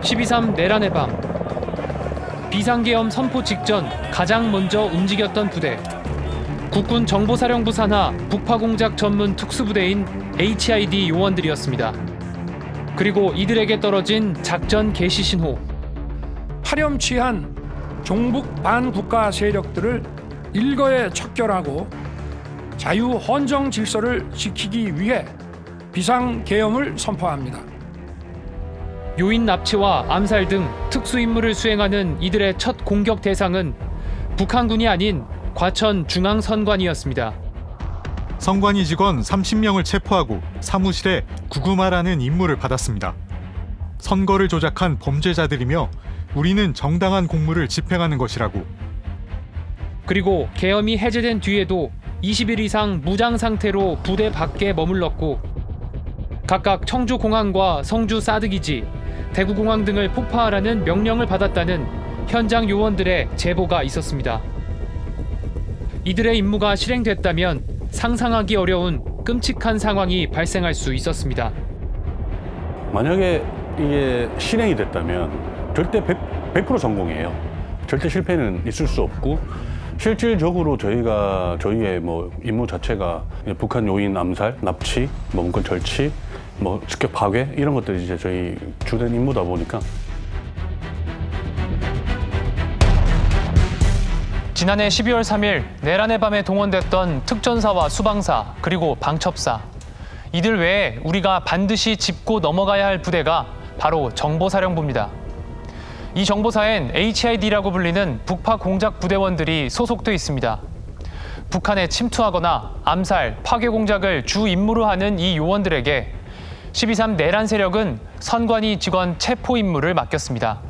12.3 내란의 밤. 비상계엄 선포 직전 가장 먼저 움직였던 부대. 국군 정보사령부 산하 북파공작 전문 특수부대인 HID 요원들이었습니다. 그리고 이들에게 떨어진 작전 개시 신호. 파렴치한 종북 반국가 세력들을 일거에 척결하고 자유 헌정 질서를 지키기 위해 비상계엄을 선포합니다. 요인 납치와 암살 등 특수임무를 수행하는 이들의 첫 공격 대상은 북한군이 아닌 과천 중앙선관위였습니다. 선관위 직원 30명을 체포하고 사무실에 구금하라는 임무를 받았습니다. 선거를 조작한 범죄자들이며 우리는 정당한 공무를 집행하는 것이라고. 그리고 계엄이 해제된 뒤에도 20일 이상 무장 상태로 부대 밖에 머물렀고 각각 청주공항과 성주 사드기지, 대구공항 등을 폭파하라는 명령을 받았다는 현장 요원들의 제보가 있었습니다. 이들의 임무가 실행됐다면 상상하기 어려운 끔찍한 상황이 발생할 수 있었습니다. 만약에 이게 실행이 됐다면 절대 100% 성공이에요. 절대 실패는 있을 수 없고 실질적으로 저희의 임무 자체가 북한 요인 암살, 납치, 문건 절취, 습격 파괴 이런 것들이 이제 저희 주된 임무다 보니까. 지난해 12월 3일 내란의 밤에 동원됐던 특전사와 수방사 그리고 방첩사. 이들 외에 우리가 반드시 짚고 넘어가야 할 부대가 바로 정보사령부입니다. 이 정보사엔 HID라고 불리는 북파 공작 부대원들이 소속돼 있습니다. 북한에 침투하거나 암살, 파괴 공작을 주 임무로 하는 이 요원들에게 12.3 내란 세력은 선관위 직원 체포 임무를 맡겼습니다.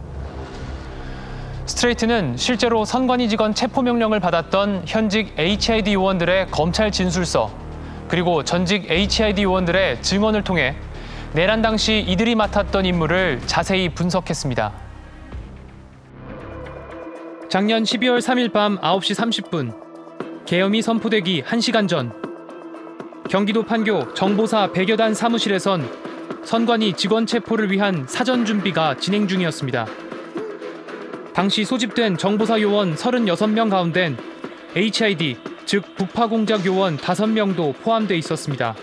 스트레이트는 실제로 선관위 직원 체포 명령을 받았던 현직 HID 요원들의 검찰 진술서, 그리고 전직 HID 요원들의 증언을 통해 내란 당시 이들이 맡았던 임무를 자세히 분석했습니다. 작년 12월 3일 밤 9시 30분, 계엄이 선포되기 1시간 전, 경기도 판교 정보사 100여 단 사무실에선 선관위 직원 체포를 위한 사전 준비가 진행 중이었습니다. 당시 소집된 정보사 요원 36명 가운데는 HID, 즉 북파공작 요원 5명도 포함돼 있었습니다.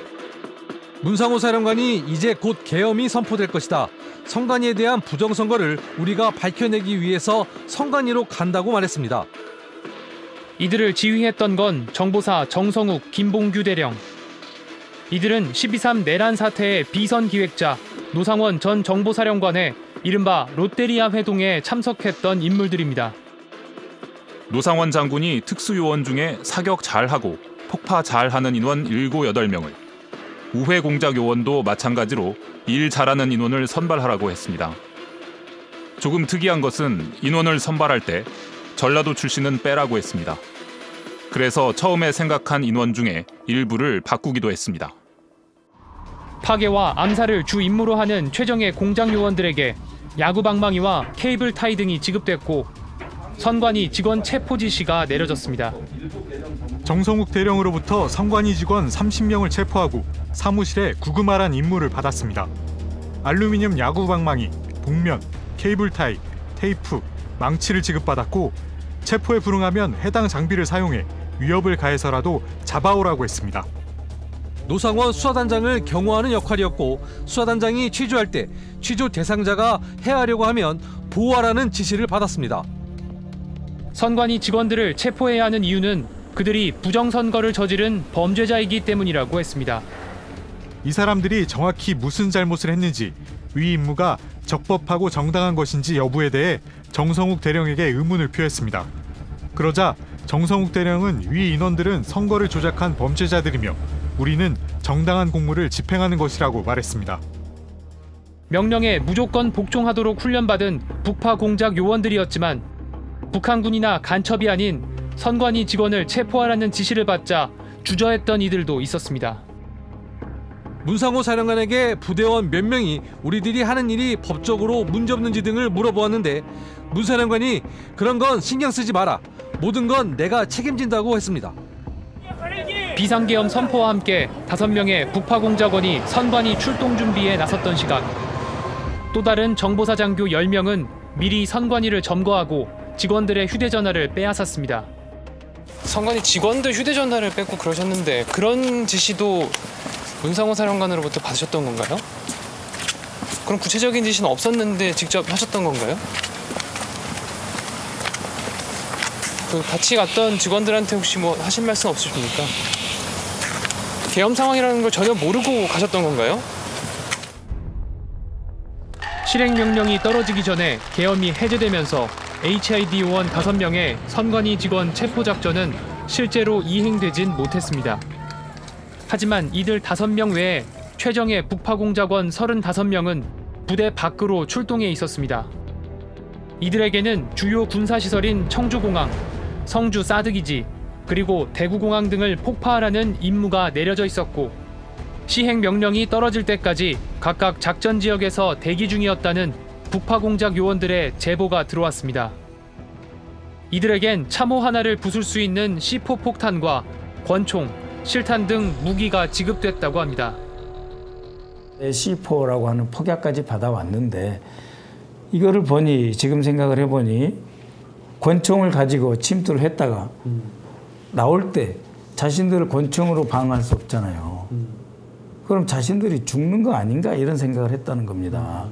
문상호 사령관이 이제 곧 계엄이 선포될 것이다. 선관위에 대한 부정선거를 우리가 밝혀내기 위해서 선관위로 간다고 말했습니다. 이들을 지휘했던 건 정보사 정성욱, 김봉규 대령. 이들은 12.3 내란 사태의 비선 기획자 노상원 전 정보사령관의 이른바 롯데리아 회동에 참석했던 인물들입니다. 노상원 장군이 특수요원 중에 사격 잘하고 폭파 잘하는 인원 7, 8명을, 우회 공작 요원도 마찬가지로 일 잘하는 인원을 선발하라고 했습니다. 조금 특이한 것은 인원을 선발할 때 전라도 출신은 빼라고 했습니다. 그래서 처음에 생각한 인원 중에 일부를 바꾸기도 했습니다. 파괴와 암살을 주 임무로 하는 최정예 공작 요원들에게 야구방망이와 케이블 타이 등이 지급됐고 선관위 직원 체포 지시가 내려졌습니다. 정성욱 대령으로부터 선관위 직원 30명을 체포하고 사무실에 구금하란 임무를 받았습니다. 알루미늄 야구방망이, 복면, 케이블 타이, 테이프, 망치를 지급받았고 체포에 불응하면 해당 장비를 사용해 위협을 가해서라도 잡아오라고 했습니다. 노상원 수사단장을 경호하는 역할이었고 수사단장이 취조할 때 취조 대상자가 해하려고 하면 보호하라는 지시를 받았습니다. 선관위 직원들을 체포해야 하는 이유는 그들이 부정선거를 저지른 범죄자이기 때문이라고 했습니다. 이 사람들이 정확히 무슨 잘못을 했는지, 위 임무가 적법하고 정당한 것인지 여부에 대해 정성욱 대령에게 의문을 표했습니다. 그러자 정성욱 대령은 위 인원들은 선거를 조작한 범죄자들이며 우리는 정당한 공무를 집행하는 것이라고 말했습니다. 명령에 무조건 복종하도록 훈련받은 북파 공작 요원들이었지만 북한군이나 간첩이 아닌 선관위 직원을 체포하라는 지시를 받자 주저했던 이들도 있었습니다. 문상호 사령관에게 부대원 몇 명이 우리들이 하는 일이 법적으로 문제없는지 등을 물어보았는데 문 사령관이 그런 건 신경 쓰지 마라. 모든 건 내가 책임진다고 했습니다. 비상계엄 선포와 함께 5명의 북파 공작원이 선관위 출동 준비에 나섰던 시각. 또 다른 정보사 장교 10명은 미리 선관위를 점거하고 직원들의 휴대전화를 빼앗았습니다. 선관위 직원들 휴대전화를 뺏고 그러셨는데 그런 지시도 문상호 사령관으로부터 받으셨던 건가요? 그럼 구체적인 지시는 없었는데 직접 하셨던 건가요? 그 같이 갔던 직원들한테 혹시 뭐 하신 말씀 없으십니까? 계엄 상황이라는 걸 전혀 모르고 가셨던 건가요? 실행 명령이 떨어지기 전에 계엄이 해제되면서 HID 요원 5명의 선관위 직원 체포 작전은 실제로 이행되진 못했습니다. 하지만 이들 5명 외에 최정예 북파공작원 35명은 부대 밖으로 출동해 있었습니다. 이들에게는 주요 군사시설인 청주공항, 성주 사드기지, 그리고 대구공항 등을 폭파하라는 임무가 내려져 있었고 시행 명령이 떨어질 때까지 각각 작전 지역에서 대기 중이었다는 북파공작 요원들의 제보가 들어왔습니다. 이들에겐 참호 하나를 부술 수 있는 C4 폭탄과 권총, 실탄 등 무기가 지급됐다고 합니다. C4라고 하는 폭약까지 받아왔는데 이거를 보니 지금 생각을 해보니 권총을 가지고 침투를 했다가 나올 때 자신들을 권총으로 방어할 수 없잖아요. 그럼 자신들이 죽는 거 아닌가 이런 생각을 했다는 겁니다.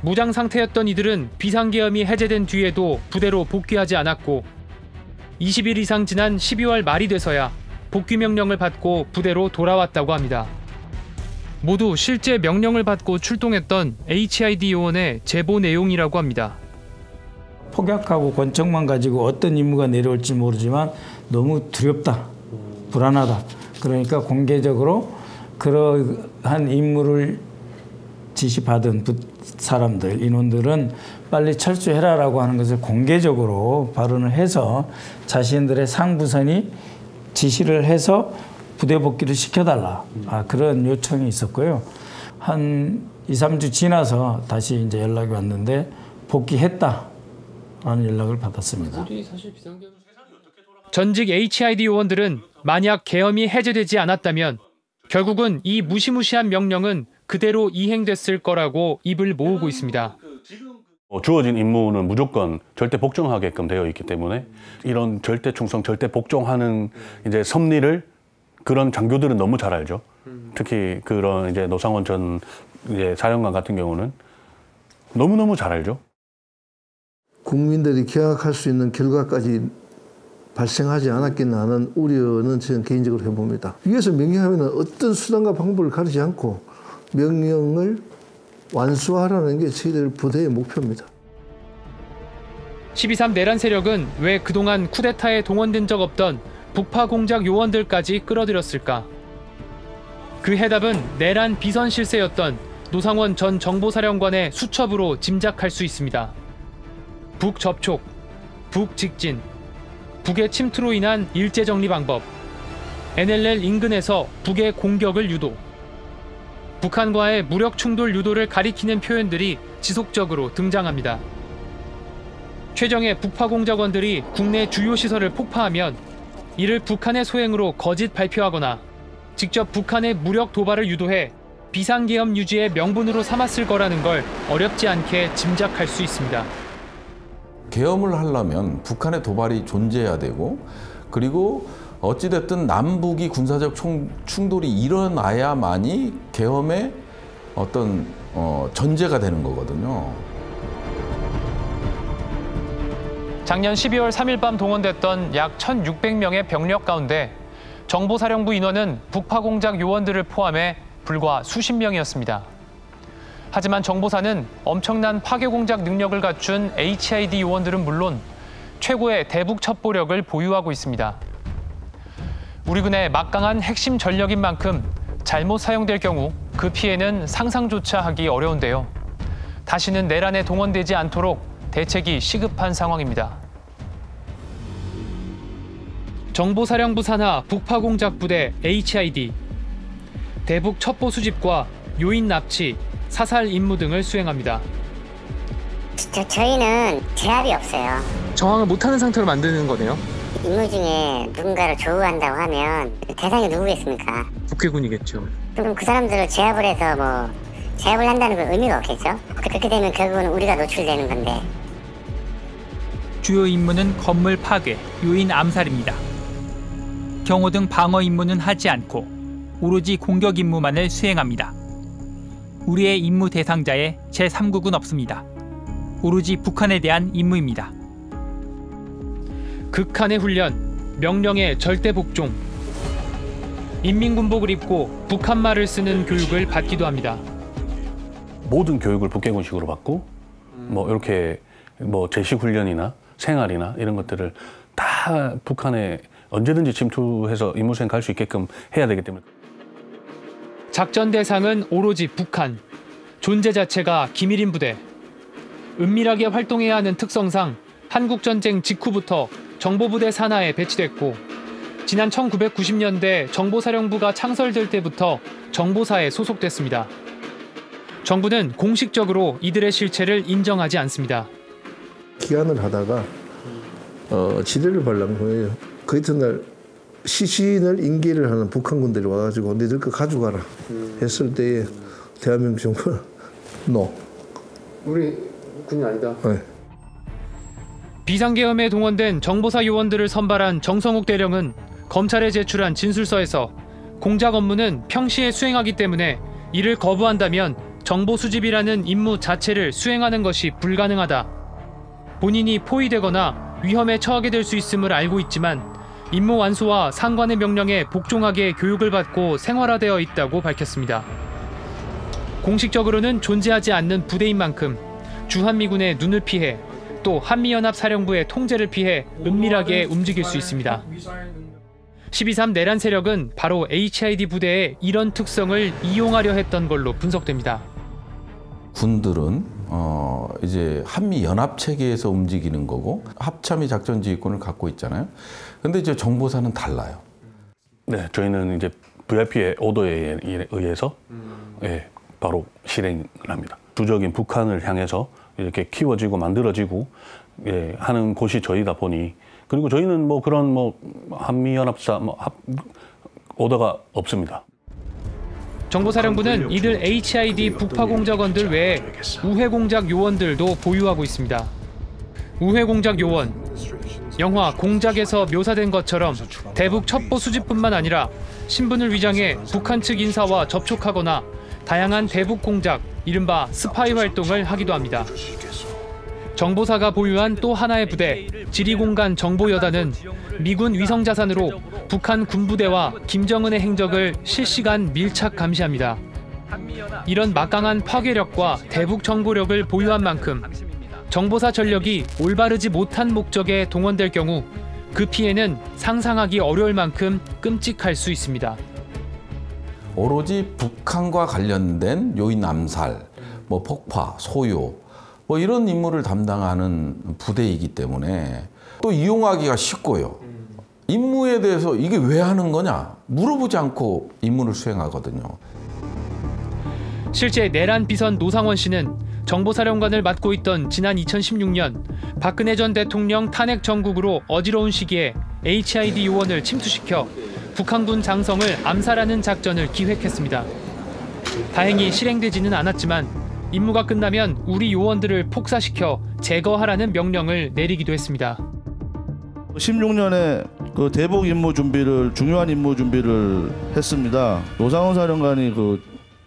무장 상태였던 이들은 비상계엄이 해제된 뒤에도 부대로 복귀하지 않았고 20일 이상 지난 12월 말이 돼서야 복귀 명령을 받고 부대로 돌아왔다고 합니다. 모두 실제 명령을 받고 출동했던 HID 요원의 제보 내용이라고 합니다. 폭약하고 권총만 가지고 어떤 임무가 내려올지 모르지만 너무 두렵다, 불안하다. 그러니까 공개적으로 그러한 임무를 지시받은 사람들, 인원들은 빨리 철수해라라고 하는 것을 공개적으로 발언을 해서 자신들의 상부선이 지시를 해서 부대 복귀를 시켜달라. 그런 요청이 있었고요. 한 2, 3주 지나서 다시 이제 연락이 왔는데 복귀했다라는 연락을 받았습니다. 전직 HID 요원들은 만약 계엄이 해제되지 않았다면 결국은 이 무시무시한 명령은 그대로 이행됐을 거라고 입을 모으고 있습니다. 주어진 임무는 무조건 절대 복종하게끔 되어 있기 때문에 이런 절대 충성, 절대 복종하는 이제 섭리를 그런 장교들은 너무 잘 알죠. 특히 그런 이제 노상원 전 이제 사령관 같은 경우는 너무너무 잘 알죠. 국민들이 기억할 수 있는 결과까지 발생하지 않았겠나 하는 우려는 저는 개인적으로 해봅니다. 위에서 명령하면 어떤 수단과 방법을 가리지 않고 명령을 완수하라는 게 저희들 부대의 목표입니다. 12.3 내란 세력은 왜 그동안 쿠데타에 동원된 적 없던 북파 공작 요원들까지 끌어들였을까? 그 해답은 내란 비선 실세였던 노상원 전 정보사령관의 수첩으로 짐작할 수 있습니다. 북 접촉, 북 직진, 북의 침투로 인한 일제 정리 방법, NLL 인근에서 북의 공격을 유도, 북한과의 무력 충돌 유도를 가리키는 표현들이 지속적으로 등장합니다. 최정예 북파공작원들이 국내 주요 시설을 폭파하면 이를 북한의 소행으로 거짓 발표하거나 직접 북한의 무력 도발을 유도해 비상계엄 유지의 명분으로 삼았을 거라는 걸 어렵지 않게 짐작할 수 있습니다. 계엄을 하려면 북한의 도발이 존재해야 되고 그리고 어찌됐든 남북이 군사적 충돌이 일어나야만이 계엄의 어떤 전제가 되는 거거든요. 작년 12월 3일 밤 동원됐던 약 1,600명의 병력 가운데 정보사령부 인원은 북파공작 요원들을 포함해 불과 수십 명이었습니다. 하지만 정보사는 엄청난 파괴공작 능력을 갖춘 HID 요원들은 물론 최고의 대북 첩보력을 보유하고 있습니다. 우리 군의 막강한 핵심 전력인 만큼 잘못 사용될 경우 그 피해는 상상조차 하기 어려운데요. 다시는 내란에 동원되지 않도록 대책이 시급한 상황입니다. 정보사령부 산하 북파공작부대 HID, 대북 첩보 수집과 요인 납치, 사살 임무 등을 수행합니다. 저희는 제압이 없어요. 저항을 못하는 상태로 만드는 거네요. 임무 중에 누군가를 조우한다고 하면 대상이 누구겠습니까? 국회군이겠죠. 그럼 그 사람들을 제압을 해서 뭐 제압을 한다는 건 의미가 없겠죠. 그렇게 되면 결국은 우리가 노출되는 건데. 주요 임무는 건물 파괴, 요인 암살입니다. 경호 등 방어 임무는 하지 않고 오로지 공격 임무만을 수행합니다. 우리의 임무 대상자에 제3국은 없습니다. 오로지 북한에 대한 임무입니다. 극한의 훈련, 명령의 절대 복종. 인민군복을 입고 북한말을 쓰는 교육을 받기도 합니다. 모든 교육을 북계군식으로 받고 뭐 이렇게 뭐 제식 훈련이나 생활이나 이런 것들을 다 북한에 언제든지 침투해서 임무 수행 갈 수 있게끔 해야 되기 때문에. 작전 대상은 오로지 북한. 존재 자체가 기밀인 부대. 은밀하게 활동해야 하는 특성상 한국전쟁 직후부터 정보부대 산하에 배치됐고 지난 1990년대 정보사령부가 창설될 때부터 정보사에 소속됐습니다. 정부는 공식적으로 이들의 실체를 인정하지 않습니다. 기간을 하다가 지뢰를 발란 거예요. 그 이튿날 시신을 인계를 하는 북한 군들이 와가지고 너희들 거 가져가라 했을 때에 대한민국 정부는 NO. 우리 군이 아니다. 네. 비상계엄에 동원된 정보사 요원들을 선발한 정성욱 대령은 검찰에 제출한 진술서에서 공작 업무는 평시에 수행하기 때문에 이를 거부한다면 정보 수집이라는 임무 자체를 수행하는 것이 불가능하다. 본인이 포위되거나 위험에 처하게 될 수 있음을 알고 있지만 임무 완수와 상관의 명령에 복종하게 교육을 받고 생활화되어 있다고 밝혔습니다. 공식적으로는 존재하지 않는 부대인 만큼 주한미군의 눈을 피해 또 한미연합사령부의 통제를 피해 은밀하게 움직일 수 있습니다. 12.3 내란 세력은 바로 HID 부대의 이런 특성을 이용하려 했던 걸로 분석됩니다. 군들은 이제 한미 연합 체계에서 움직이는 거고 합참이 작전 지휘권을 갖고 있잖아요. 근데 이제 정보사는 달라요. 네, 저희는 이제 VIP의 오더에 의해서 예, 바로 실행을 합니다. 주적인 북한을 향해서 이렇게 키워지고 만들어지고 예, 하는 곳이 저희다 보니 그리고 저희는 뭐 그런 뭐 한미연합사 오더가 없습니다. 정보사령부는 이들 HID 북파공작원들 외에 우회공작 요원들도 보유하고 있습니다. 우회공작 요원, 영화 공작에서 묘사된 것처럼 대북 첩보 수집뿐만 아니라 신분을 위장해 북한 측 인사와 접촉하거나 다양한 대북 공작, 이른바 스파이 활동을 하기도 합니다. 정보사가 보유한 또 하나의 부대, 지리공간 정보여단은 미군 위성자산으로 북한 군부대와 김정은의 행적을 실시간 밀착 감시합니다. 이런 막강한 파괴력과 대북 정보력을 보유한 만큼 정보사 전력이 올바르지 못한 목적에 동원될 경우 그 피해는 상상하기 어려울 만큼 끔찍할 수 있습니다. 오로지 북한과 관련된 요인 암살, 뭐 폭파, 소요 뭐 이런 임무를 담당하는 부대이기 때문에 또 이용하기가 쉽고요. 임무에 대해서 이게 왜 하는 거냐 물어보지 않고 임무를 수행하거든요. 실제 내란 비선 노상원 씨는 정보사령관을 맡고 있던 지난 2016년 박근혜 전 대통령 탄핵 정국으로 어지러운 시기에 HID 요원을 침투시켜 북한군 장성을 암살하는 작전을 기획했습니다. 다행히 실행되지는 않았지만 임무가 끝나면 우리 요원들을 폭사시켜 제거하라는 명령을 내리기도 했습니다. 16년에 그 대북 임무 준비를 중요한 임무 준비를 했습니다. 노상원 사령관이 그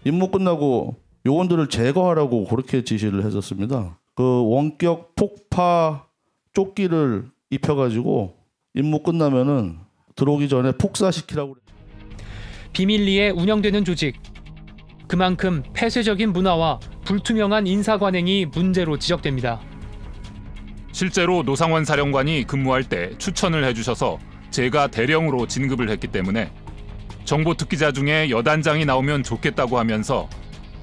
임무 끝나고 요원들을 제거하라고 그렇게 지시를 했었습니다. 그 원격 폭파 조끼를 입혀가지고 임무 끝나면은 들어오기 전에 폭사시키라고. 비밀리에 운영되는 조직. 그만큼 폐쇄적인 문화와 불투명한 인사관행이 문제로 지적됩니다. 실제로 노상원 사령관이 근무할 때 추천을 해주셔서 제가 대령으로 진급을 했기 때문에 정보 특기자 중에 여단장이 나오면 좋겠다고 하면서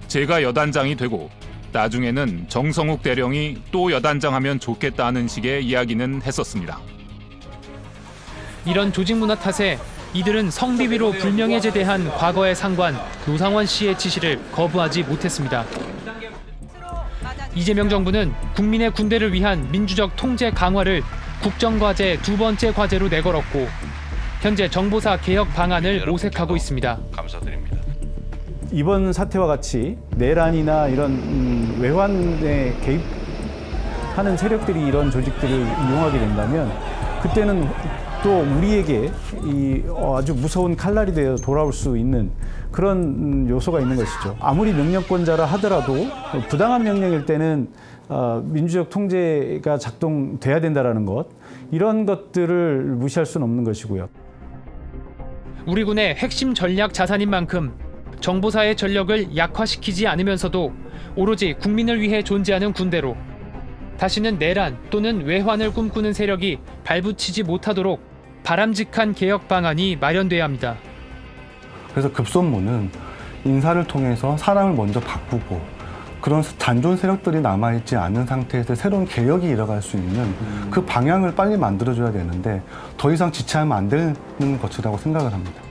제가 여단장이 되고 나중에는 정성욱 대령이 또 여단장하면 좋겠다는 식의 이야기는 했었습니다. 이런 조직 문화 탓에 이들은 성비위로 불명예제대한 과거의 상관 노상원 씨의 지시를 거부하지 못했습니다. 이재명 정부는 국민의 군대를 위한 민주적 통제 강화를 국정과제 두 번째 과제로 내걸었고 현재 정보사 개혁 방안을 모색하고 있습니다. 감사드립니다. 이번 사태와 같이 내란이나 이런 외환에 개입하는 세력들이 이런 조직들을 이용하게 된다면 그때는 또 우리에게 이 아주 무서운 칼날이 되어 돌아올 수 있는 그런 요소가 있는 것이죠. 아무리 명령권자라 하더라도 부당한 명령일 때는 민주적 통제가 작동돼야 된다는 것, 이런 것들을 무시할 수는 없는 것이고요. 우리 군의 핵심 전략 자산인 만큼 정보사의 전력을 약화시키지 않으면서도 오로지 국민을 위해 존재하는 군대로 다시는 내란 또는 외환을 꿈꾸는 세력이 발붙이지 못하도록 바람직한 개혁 방안이 마련돼야 합니다. 그래서 급선무는 인사를 통해서 사람을 먼저 바꾸고 그런 잔존 세력들이 남아있지 않은 상태에서 새로운 개혁이 일어날 수 있는 그 방향을 빨리 만들어줘야 되는데 더 이상 지체하면 안 되는 것이라고 생각을 합니다.